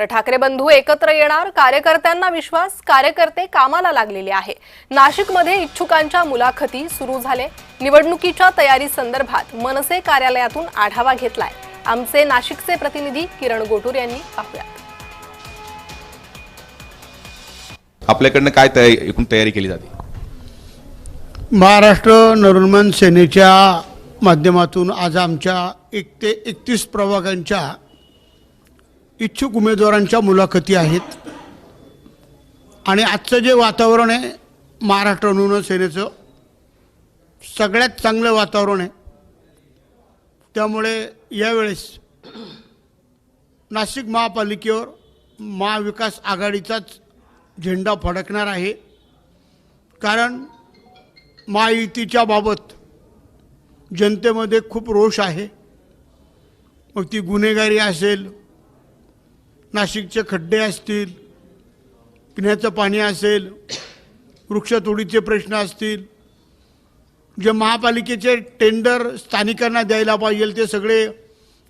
ठाकरे बंधू एकत्र येणार, कार्यकर्त्यांना विश्वास, कार्यकर्ते कामाला लागलेले आहे। नाशिकमध्ये इच्छुकांच्या मुलाखती सुरू झाले। निवडणुकीच्या तयारी संदर्भात मनसे कार्यालयातून आढावा घेतलाय। आमचे नाशिकचे प्रतिनिधी किरण गोटूर यांनी पाहुयात। आपल्याकडनं काय एकूण तयारी केली जाते? महाराष्ट्र नवनिर्माण सेनेच्या माध्यमातून आज आमच्या 1 ते 31 प्रभागांच्या इच्छुक उमेदवारांच्या मुलाखती आहेत आणि आजचं जे वातावरण आहे महाराष्ट्र नवनिर्माण सेनेचं सगळ्यात चांगलं वातावरण आहे। त्यामुळे यावेळेस नाशिक महापालिकेवर महाविकास आघाडीचाच झेंडा फडकणार आहे। कारण महायुतीच्या बाबत जनतेमध्ये खूप रोष आहे। मग ती गुन्हेगारी असेल, नाशिकचे खड्डे असतील, पिण्याचं पाणी असेल, वृक्षतोडीचे प्रश्न असतील, जे महापालिकेचे टेंडर स्थानिकांना द्यायला पाहिजे ते सगळे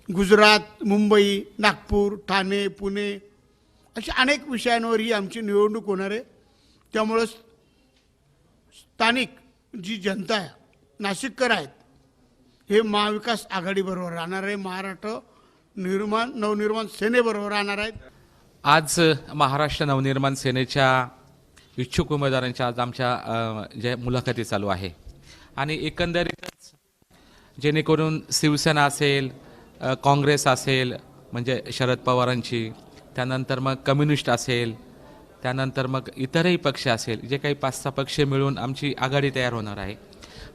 गुजरात, मुंबई, नागपूर, ठाणे, पुणे अशा अनेक विषयांवर ही आमची निवडणूक होणार आहे। त्यामुळे स्थानिक जी जनता आहे, नाशिककर आहेत, हे महाविकास आघाडीबरोबर राहणार आहे, महाराष्ट्र नवनिर्माण सेनेबरोबर राहणार आहेत। आज महाराष्ट्र नवनिर्माण सेनेच्या इच्छुक उमेदवारांच्या आज आमच्या जे मुलाखती चालू आहे आणि एकंदरीतच जेणेकरून शिवसेना असेल, काँग्रेस असेल म्हणजे शरद पवारांची, त्यानंतर मग कम्युनिस्ट असेल, त्यानंतर मग इतरही पक्ष असेल, जे काही 5-6 पक्ष मिळून आमची आघाडी तयार होणार आहे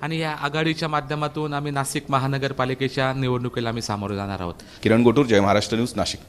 आणि या आघाडीच्या माध्यमातून आम्ही नाशिक महानगरपालिकेच्या निवडणुकीला आम्ही सामोरे जाणार आहोत। किरण गोटूर, जय महाराष्ट्र न्यूज, नाशिक।